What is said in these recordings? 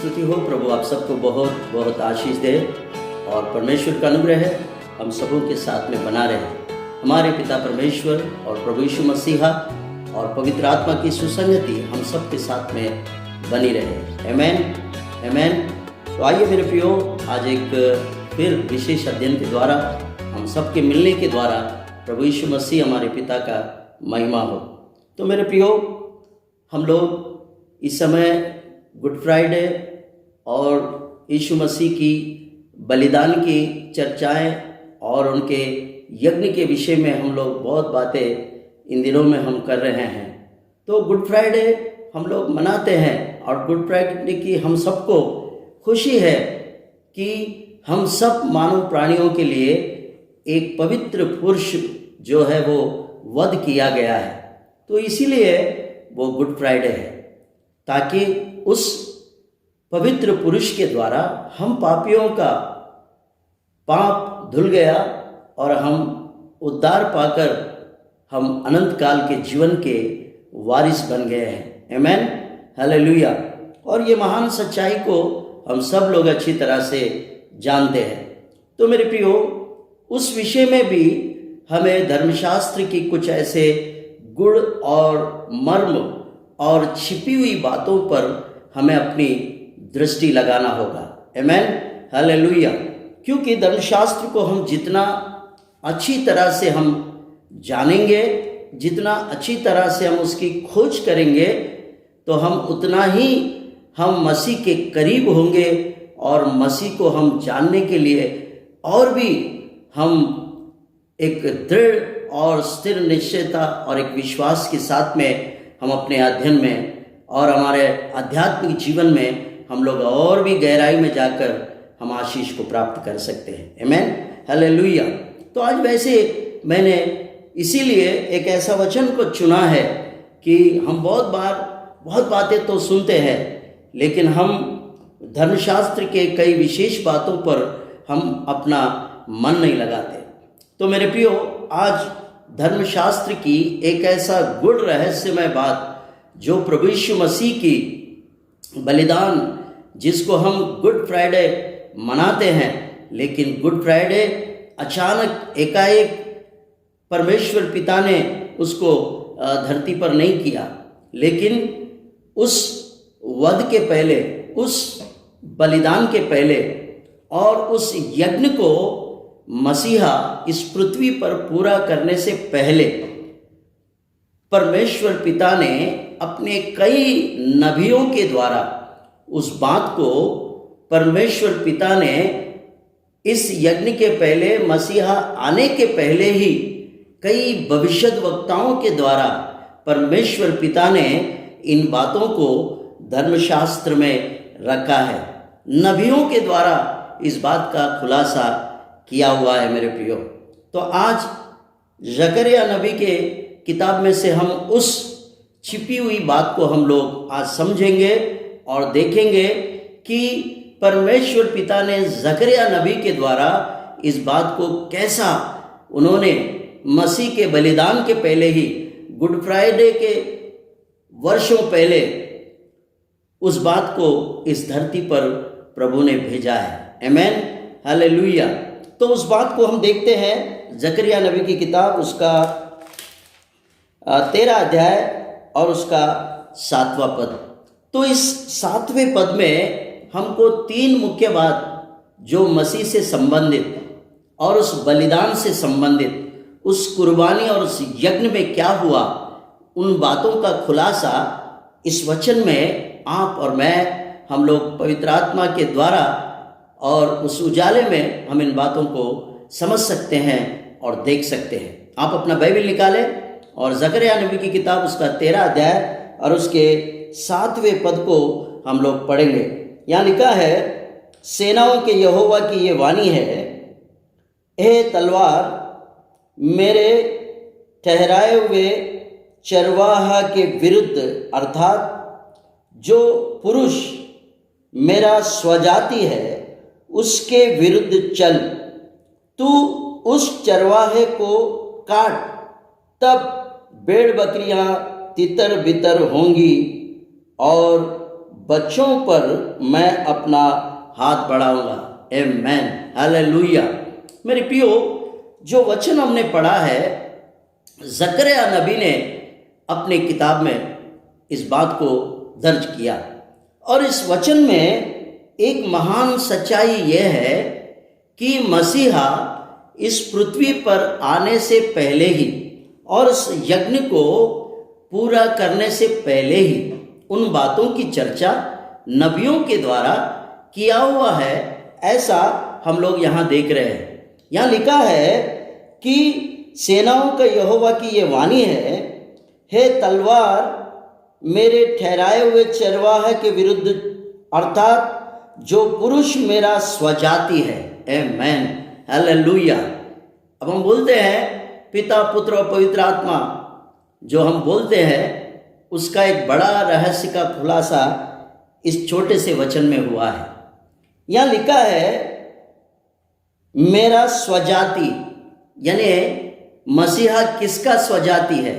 स्तुति हो। प्रभु आप सबको बहुत बहुत आशीष दे और परमेश्वर का अनुग्रह है हम सबों के साथ में बना रहे। हमारे पिता परमेश्वर और प्रभु यीशु मसीहा और पवित्र आत्मा की सुसंगति हम सब के साथ में बनी रहे। आमेन आमेन। तो आइए मेरे प्रियो, आज एक फिर विशेष अध्ययन के द्वारा हम सबके मिलने के द्वारा प्रभु यीशु मसीह हमारे पिता का महिमा हो। तो मेरे प्रियो, हम लोग इस समय गुड फ्राइडे और यीशु मसीह की बलिदान की चर्चाएं और उनके यज्ञ के विषय में हम लोग बहुत बातें इन दिनों में हम कर रहे हैं। तो गुड फ्राइडे हम लोग मनाते हैं और गुड फ्राइडे की हम सबको खुशी है कि हम सब मानव प्राणियों के लिए एक पवित्र पुरुष जो है वो वध किया गया है। तो इसीलिए वो गुड फ्राइडे है, ताकि उस पवित्र पुरुष के द्वारा हम पापियों का पाप धुल गया और हम उद्धार पाकर हम अनंत काल के जीवन के वारिस बन गए हैं। Amen hallelujah. और ये महान सच्चाई को हम सब लोग अच्छी तरह से जानते हैं। तो मेरे प्रियो, उस विषय में भी हमें धर्मशास्त्र की कुछ ऐसे गुण और मर्म और छिपी हुई बातों पर हमें अपनी दृष्टि लगाना होगा। Amen hallelujah. क्योंकि धर्मशास्त्र को हम जितना अच्छी तरह से हम जानेंगे, जितना अच्छी तरह से हम उसकी खोज करेंगे, तो हम उतना ही हम मसीह के करीब होंगे और मसीह को हम जानने के लिए और भी हम एक दृढ़ और स्थिर निश्चयता और एक विश्वास के साथ में हम अपने अध्ययन में और हमारे आध्यात्मिक जीवन में हम लोग और भी गहराई में जाकर हम आशीष को प्राप्त कर सकते हैं। Amen hallelujah. तो आज वैसे मैंने इसीलिए एक ऐसा वचन को चुना है कि हम बहुत बातें तो सुनते हैं, लेकिन हम धर्मशास्त्र के कई विशेष बातों पर हम अपना मन नहीं लगाते। तो मेरे प्रियो, आज धर्मशास्त्र की एक ऐसा गुड़ रहस्यमय बात जो प्रभु यीशु मसीह की बलिदान, जिसको हम गुड फ्राइडे मनाते हैं, लेकिन गुड फ्राइडे अचानक एकाएक परमेश्वर पिता ने उसको धरती पर नहीं किया, लेकिन उस वध के पहले, उस बलिदान के पहले और उस यज्ञ को मसीहा इस पृथ्वी पर पूरा करने से पहले परमेश्वर पिता ने अपने कई नबियों के द्वारा उस बात को, परमेश्वर पिता ने इस यज्ञ के पहले, मसीहा आने के पहले ही कई भविष्यद्वक्ताओं के द्वारा परमेश्वर पिता ने इन बातों को धर्मशास्त्र में रखा है। नबियों के द्वारा इस बात का खुलासा किया हुआ है मेरे प्रियो। तो आज जकरिया नबी के किताब में से हम उस छिपी हुई बात को हम लोग आज समझेंगे और देखेंगे कि परमेश्वर पिता ने जकरिया नबी के द्वारा इस बात को कैसा उन्होंने मसीह के बलिदान के पहले ही, गुड फ्राइडे के वर्षों पहले उस बात को इस धरती पर प्रभु ने भेजा है। Amen hallelujah. तो उस बात को हम देखते हैं जकरिया नबी की किताब, उसका 13 अध्याय और उसका 7वां पद। तो इस 7वें पद में हमको 3 मुख्य बात जो मसीह से संबंधित और उस बलिदान से संबंधित, उस कुर्बानी और उस यज्ञ में क्या हुआ, उन बातों का खुलासा इस वचन में आप और मैं, हम लोग पवित्र आत्मा के द्वारा और उस उजाले में हम इन बातों को समझ सकते हैं और देख सकते हैं। आप अपना बाइबल निकालें और जकरिया नबी की किताब, उसका 13 अध्याय और उसके 7वें पद को हम लोग पढ़ेंगे। यहाँ लिखा है, सेनाओं के यहोवा की ये वाणी है, हे तलवार मेरे ठहराए हुए चरवाहा के विरुद्ध, अर्थात जो पुरुष मेरा स्वजाति है उसके विरुद्ध चल। तू उस चरवाहे को काट, तब भेड़ बकरियां तितर बितर होंगी और बच्चों पर मैं अपना हाथ बढ़ाऊंगा। आमेन, हालेलुया। मेरे प्रियो, जो वचन हमने पढ़ा है, जकरिया नबी ने अपने किताब में इस बात को दर्ज किया, और इस वचन में एक महान सच्चाई यह है कि मसीहा इस पृथ्वी पर आने से पहले ही और इस यज्ञ को पूरा करने से पहले ही उन बातों की चर्चा नबियों के द्वारा किया हुआ है, ऐसा हम लोग यहाँ देख रहे हैं। यहाँ लिखा है कि सेनाओं का यहोवा की ये वाणी है, हे तलवार मेरे ठहराए हुए चरवाहे के विरुद्ध, अर्थात जो पुरुष मेरा स्वजाति है। आमेन, हालेलुया। अब हम बोलते हैं पिता, पुत्र और पवित्र आत्मा, जो हम बोलते हैं उसका एक बड़ा रहस्य का खुलासा इस छोटे से वचन में हुआ है। यहाँ लिखा है मेरा स्वजाति, यानी मसीहा किसका स्वजाति है।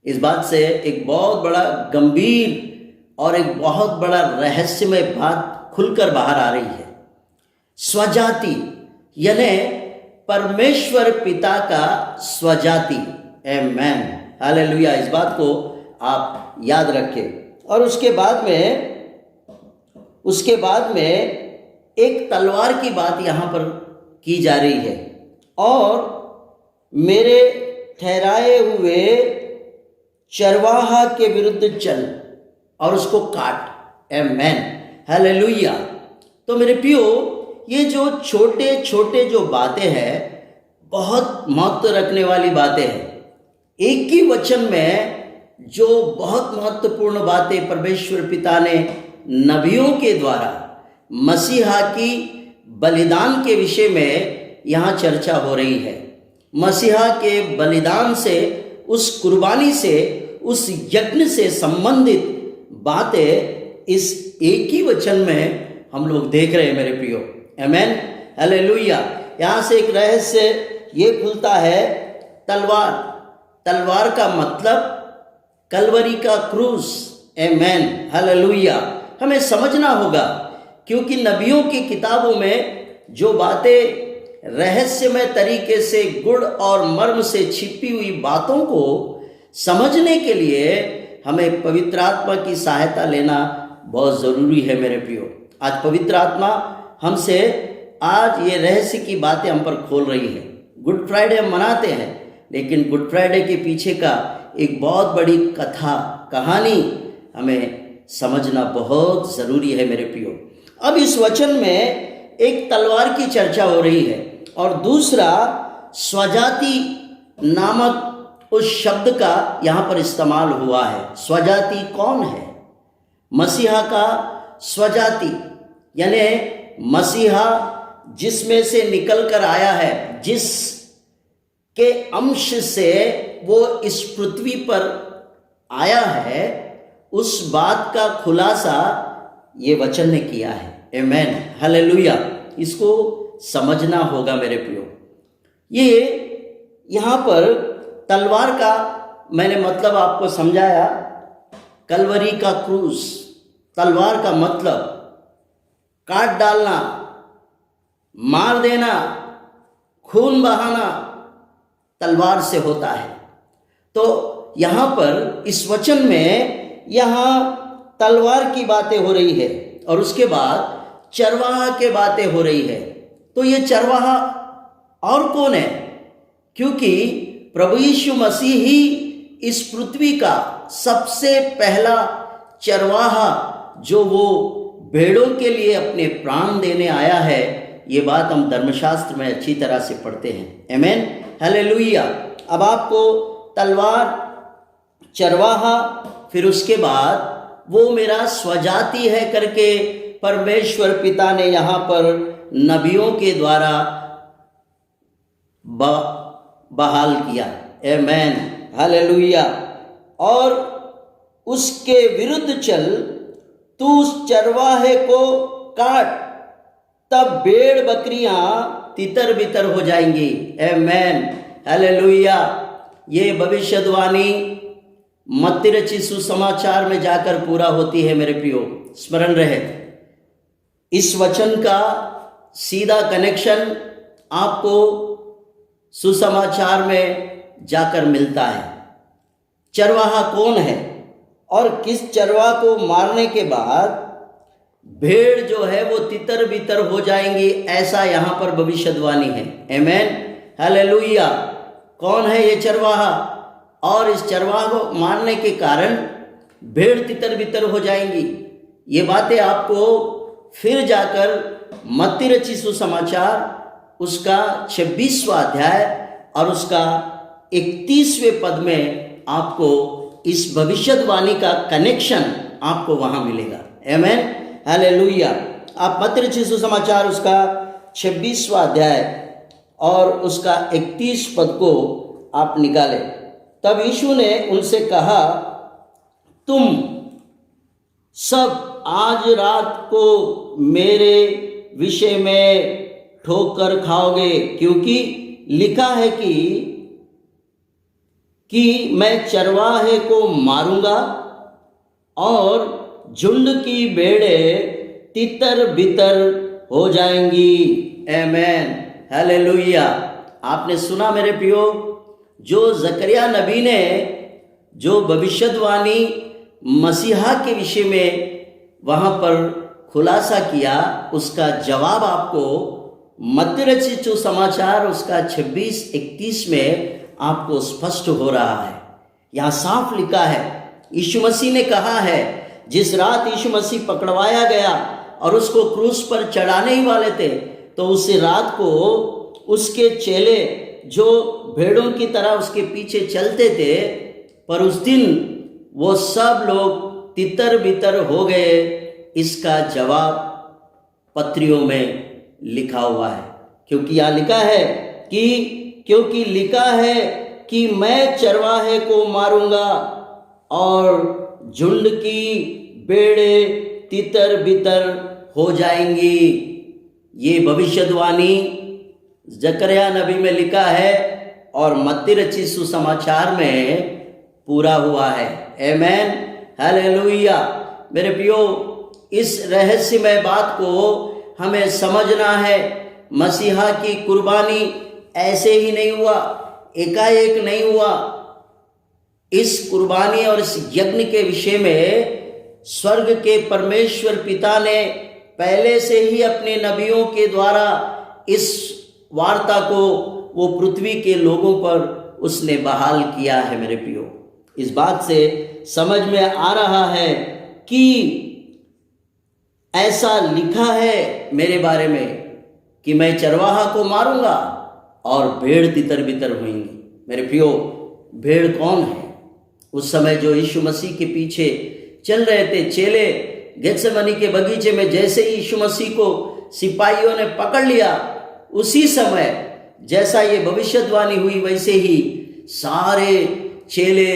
इस बात से एक बहुत बड़ा गंभीर और एक बहुत बड़ा रहस्यमय बात खुलकर बाहर आ रही है। स्वजाति यानी परमेश्वर पिता का स्वजाति। आमेन, हालेलुया। इस बात को आप याद रखें। और उसके बाद में एक तलवार की बात यहाँ पर की जा रही है, और मेरे ठहराए हुए चरवाहा के विरुद्ध चल और उसको काट। आमेन, हालेलुया। तो मेरे प्रियो, ये जो छोटे छोटे जो बातें हैं, बहुत महत्व रखने वाली बातें हैं। एक ही वचन में जो बहुत महत्वपूर्ण बातें परमेश्वर पिता ने नबियों के द्वारा मसीहा की बलिदान के विषय में यहाँ चर्चा हो रही है। मसीहा के बलिदान से, उस कुर्बानी से, उस यज्ञ से संबंधित बातें इस एक ही वचन में हम लोग देख रहे हैं मेरे प्रियो। आमेन, हालेलुया। यहाँ से एक रहस्य ये खुलता है, तलवार का मतलब कलवरी का क्रूस। आमेन, हालेलुया। हमें समझना होगा, क्योंकि नबियों की किताबों में जो बातें रहस्यमय तरीके से, गुड़ और मर्म से छिपी हुई बातों को समझने के लिए हमें पवित्र आत्मा की सहायता लेना बहुत ज़रूरी है मेरे प्रियो। आज पवित्र आत्मा हमसे आज ये रहस्य की बातें हम पर खोल रही है। गुड फ्राइडे हम मनाते हैं, लेकिन गुड फ्राइडे के पीछे का एक बहुत बड़ी कहानी हमें समझना बहुत ज़रूरी है मेरे प्रियो। अब इस वचन में एक तलवार की चर्चा हो रही है, और दूसरा स्वजाति नामक उस शब्द का यहाँ पर इस्तेमाल हुआ है। स्वजाति कौन है? मसीहा का स्वजाति, यानी मसीहा जिसमें से निकल कर आया है, जिस के अंश से वो इस पृथ्वी पर आया है, उस बात का खुलासा ये वचन ने किया है। आमेन, हालेलुया। इसको समझना होगा मेरे प्रियो। ये यहाँ पर तलवार का मैंने मतलब आपको समझाया, कलवरी का क्रूस। तलवार का मतलब काट डालना, मार देना, खून बहाना तलवार से होता है। तो यहाँ पर इस वचन में यहाँ तलवार की बातें हो रही है, और उसके बाद चरवाहा के बातें हो रही है। तो ये चरवाहा और कौन है? क्योंकि प्रभु यीशु मसीह ही इस पृथ्वी का सबसे पहला चरवाहा, जो वो भेड़ों के लिए अपने प्राण देने आया है, ये बात हम धर्मशास्त्र में अच्छी तरह से पढ़ते हैं। आमेन, हालेलुया। अब आपको तलवार, चरवाहा, फिर उसके बाद वो मेरा स्वजाति है करके परमेश्वर पिता ने यहाँ पर नबियों के द्वारा बहाल किया। आमेन, हालेलुया। और उसके विरुद्ध चल, तू उस चरवाहे को काट, तब भेड़ बकरियां तितर बितर हो जाएंगी। आमेन, हालेलुया। ये भविष्यवाणी मत्ती रचित सुसमाचार में जाकर पूरा होती है। मेरे प्रियो, स्मरण रहे, इस वचन का सीधा कनेक्शन आपको सुसमाचार में जाकर मिलता है। चरवाहा कौन है और किस चरवाहा को मारने के बाद भेड़ जो है वो तितर बितर हो जाएंगी, ऐसा यहाँ पर भविष्यवाणी है। आमेन, हालेलुया। कौन है ये चरवाहा और इस चरवाहा को मारने के कारण भेड़ तितर बितर हो जाएंगी? ये बातें आपको फिर जाकर मत्ती रचित सुसमाचार उसका 26वां अध्याय और उसका 31वें पद में आपको इस भविष्यवाणी का कनेक्शन आपको वहां मिलेगा। आमेन, हालेलुया। आप मत्ती रचित सुसमाचार उसका 26वां अध्याय और उसका 31 पद को आप निकालें। तब यीशु ने उनसे कहा, तुम सब आज रात को मेरे विषय में ठोकर खाओगे, क्योंकि लिखा है कि मैं चरवाहे को मारूंगा और झुंड की भेड़ें तितर बितर हो जाएंगी। आमेन, हालेलुया। आपने सुना मेरे प्रियो, जो जकरिया नबी ने जो भविष्यवाणी मसीहा के विषय में वहां पर खुलासा किया, उसका जवाब आपको मत्ती रचित सुसमाचार उसका 26-31 में आपको स्पष्ट हो रहा है। यहाँ साफ लिखा है, यीशु मसीह ने कहा है, जिस रात यीशु मसीह पकड़वाया गया और उसको क्रूस पर चढ़ाने ही वाले थे, तो उस रात को उसके चेले जो भेड़ों की तरह उसके पीछे चलते थे, पर उस दिन वो सब लोग तितर बितर हो गए। इसका जवाब पत्रियों में लिखा हुआ है, क्योंकि यहाँ लिखा है क्योंकि लिखा है कि मैं चरवाहे को मारूंगा और झुंड की भेड़ें तितर बितर हो जाएंगी। ये भविष्यवाणी जकरिया नबी में लिखा है और मत्ती रचित सुसमाचार में पूरा हुआ है। आमेन, हालेलुया। मेरे प्रियो, इस रहस्यमय बात को हमें समझना है। मसीहा की कुर्बानी ऐसे ही नहीं हुआ, एकाएक नहीं हुआ। इस कुर्बानी और इस यज्ञ के विषय में स्वर्ग के परमेश्वर पिता ने पहले से ही अपने नबियों के द्वारा इस वार्ता को वो पृथ्वी के लोगों पर उसने बहाल किया है। मेरे प्रियो, इस बात से समझ में आ रहा है कि ऐसा लिखा है मेरे बारे में कि मैं चरवाहा को मारूंगा और भेड़ तितर बितर होंगी। मेरे प्रियो, भेड़ कौन है? उस समय जो यीशु मसीह के पीछे चल रहे थे चेले, गेत्सेमनी के बगीचे में जैसे ही यीशु मसीह को सिपाहियों ने पकड़ लिया, उसी समय जैसा ये भविष्यवाणी हुई वैसे ही सारे चेले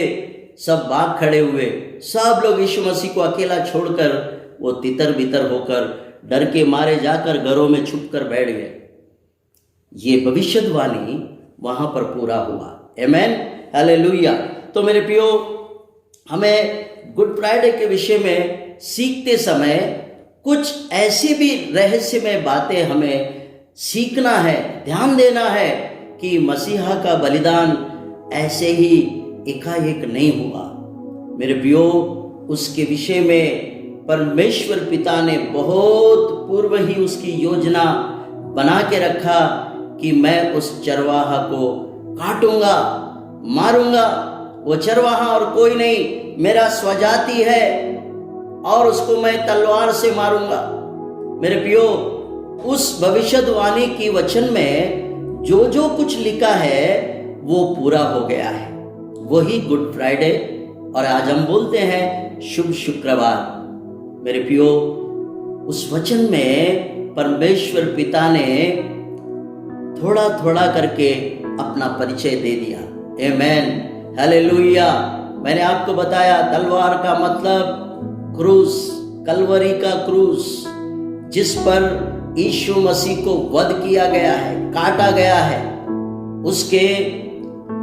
सब भाग खड़े हुए। सब लोग यीशु मसीह को अकेला छोड़कर वो तितर बितर होकर डर के मारे जाकर घरों में छुप कर बैठ गए। ये भविष्यवाणी वहां पर पूरा हुआ। आमेन, हालेलुया। तो मेरे प्रियो, हमें गुड फ्राइडे के विषय में सीखते समय कुछ ऐसी भी रहस्यमय बातें हमें सीखना है, ध्यान देना है कि मसीहा का बलिदान ऐसे ही एकाएक नहीं हुआ। मेरे प्रियो, उसके विषय में परमेश्वर पिता ने बहुत पूर्व ही उसकी योजना बना के रखा कि मैं उस चरवाहा को काटूंगा, मारूंगा। वो चरवाहा और कोई नहीं, मेरा स्वजाति है और उसको मैं तलवार से मारूंगा। मेरे प्रियो, उस भविष्यवाणी की वचन में जो जो कुछ लिखा है वो पूरा हो गया है। वही गुड फ्राइडे और आज हम बोलते हैं शुभ शुक्रवार। मेरे प्रियो, उस वचन में परमेश्वर पिता ने थोड़ा थोड़ा करके अपना परिचय दे दिया। आमेन, हालेलुया। मैंने आपको बताया तलवार का मतलब क्रूस, कलवरी का क्रूस, जिस पर यीशु मसीह को वध किया गया है, काटा गया है। उसके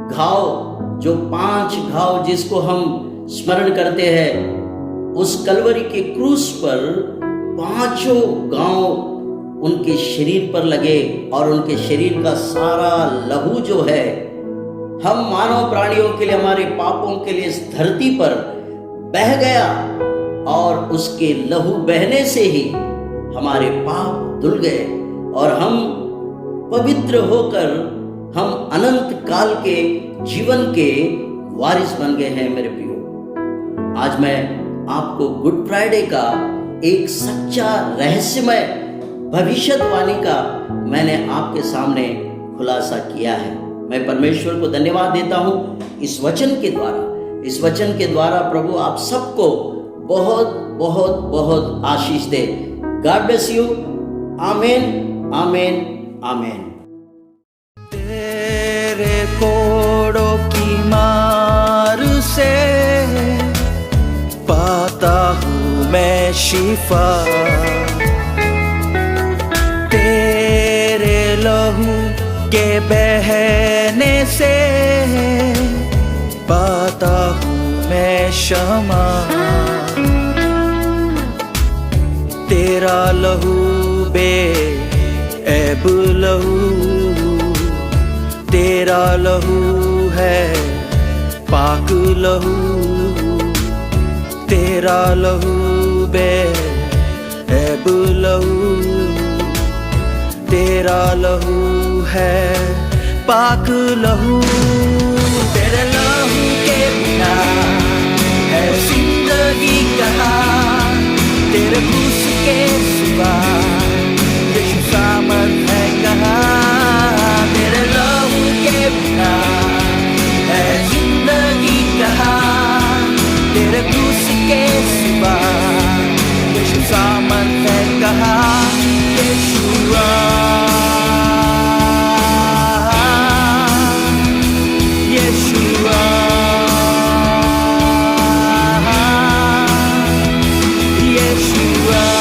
घाव, जो 5 घाव जिसको हम स्मरण करते हैं उस कलवरी के क्रूस पर 5 गांव उनके शरीर पर लगे और उनके शरीर का सारा लहू जो है हम मानव प्राणियों के लिए, हमारे पापों के लिए इस धरती पर बह गया और उसके लहू बहने से ही हमारे पाप धुल गए और हम पवित्र होकर हम अनंत काल के जीवन के वारिस बन गए हैं। मेरे प्रियो, आज मैं आपको गुड फ्राइडे का एक सच्चा रहस्यमय भविष्यवाणी का मैंने आपके सामने खुलासा किया है। मैं परमेश्वर को धन्यवाद देता हूं इस वचन के द्वारा प्रभु आप सबको बहुत बहुत बहुत आशीष दे। God bless you. आमीन, आमीन, आमीन। तेरे कोड़ों की मार से पाता हूँ मैं शिफा, तेरे लहू के बहने से पाता हूँ मैं क्षमा। तेरा लहू बेऐब लहू, तेरा लहू है पाक लहू, तेरा लहू बेऐब लहू, तेरा लहू है पाक लहू। तेरे लहू के बिना है जिंदगी कहाँ, तेरे क्रूस के सिवा यीशु सामर्थ है कहाँ। तेरे लहू के बिना है जिंदगी कहाँ, तेरे क्रूस के सिवा यीशु सामर्थ है कहाँ। यीशुआ Yeshua,